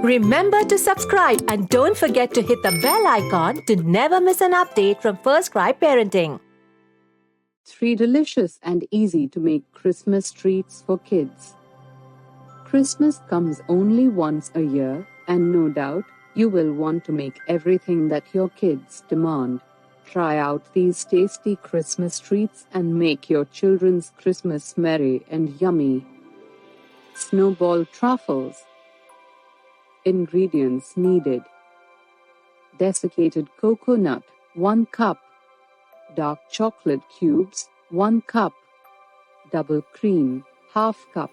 Remember to subscribe and don't forget to hit the bell icon to never miss an update from FirstCry Parenting. 3 delicious and easy to make Christmas treats for kids. Christmas comes only once a year, and no doubt, you will want to make everything that your kids demand. Try out these tasty Christmas treats and make your children's Christmas merry and yummy. Snowball truffles. Ingredients needed: desiccated coconut, 1 cup. Dark chocolate cubes, 1 cup. Double cream, ½ cup.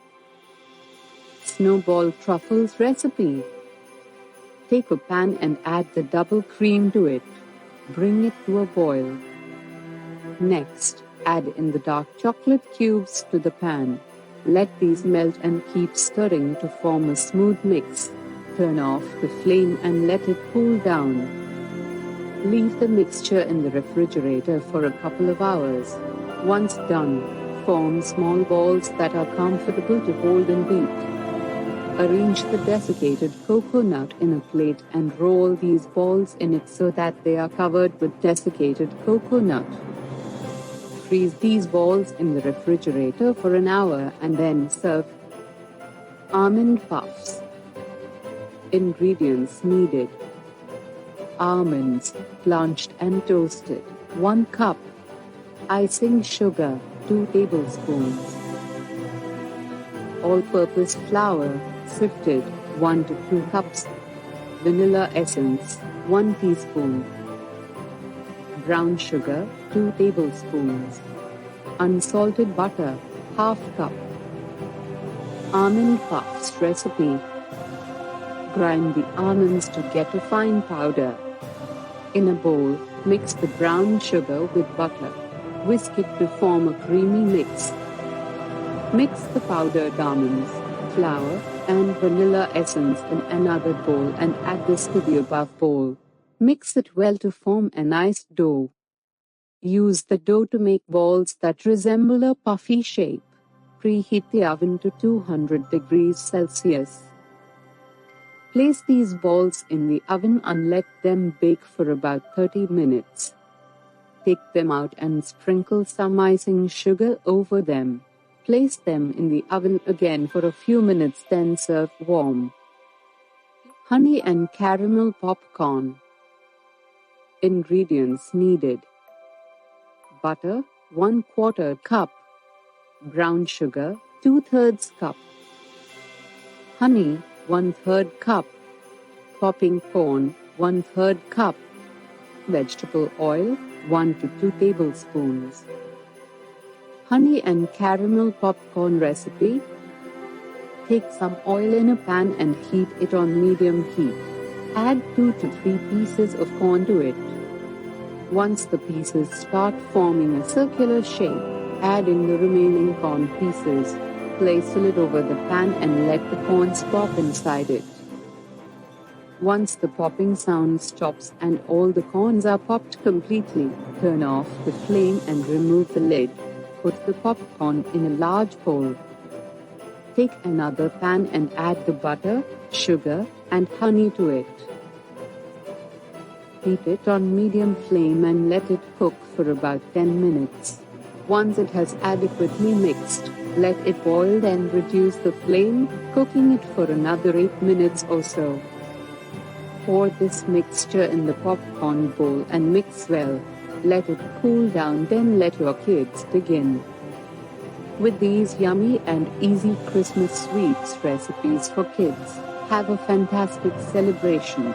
Snowball truffles recipe. Take a pan and add the double cream to it. Bring it to a boil. Next, add in the dark chocolate cubes to the pan. Let these melt and keep stirring to form a smooth mix. Turn off the flame and let it cool down. Leave the mixture in the refrigerator for a couple of hours. Once done, form small balls that are comfortable to hold and beat. Arrange the desiccated coconut in a plate and roll these balls in it so that they are covered with desiccated coconut. Freeze these balls in the refrigerator for an hour and then serve. Almond puffs. Ingredients needed: almonds, blanched and toasted, 1 cup. Icing sugar, 2 tablespoons. All-purpose flour, sifted, 1 to 2 cups. Vanilla essence, 1 teaspoon. Brown sugar, 2 tablespoons. Unsalted butter, ½ cup. Almond puffs recipe. Grind the almonds to get a fine powder. In a bowl, mix the brown sugar with butter. Whisk it to form a creamy mix. Mix the powdered almonds, flour, and vanilla essence in another bowl and add this to the above bowl. Mix it well to form a nice dough. Use the dough to make balls that resemble a puffy shape. Preheat the oven to 200 degrees Celsius. Place these balls in the oven and let them bake for about 30 minutes. Take them out and sprinkle some icing sugar over them. Place them in the oven again for a few minutes, then serve warm. Honey and caramel popcorn. Ingredients needed: butter, 1/4 cup. Brown sugar, 2/3 cup. Honey, 1/3 cup. Popping corn, 1/3 cup. Vegetable oil, 1 to 2 tablespoons. Honey and caramel popcorn recipe. Take some oil in a pan and heat it on medium heat. Add 2 to 3 pieces of corn to it. Once the pieces start forming a circular shape, add in the remaining corn pieces. Place a lid over the pan and let the corns pop inside it. Once the popping sound stops and all the corns are popped completely, turn off the flame and remove the lid. Put the popcorn in a large bowl. Take another pan and add the butter, sugar, and honey to it. Heat it on medium flame and let it cook for about 10 minutes. Once it has adequately mixed, let it boil, then reduce the flame, cooking it for another 8 minutes or so. Pour this mixture in the popcorn bowl and mix well. Let it cool down, then let your kids begin. With these yummy and easy Christmas sweets recipes for kids, have a fantastic celebration.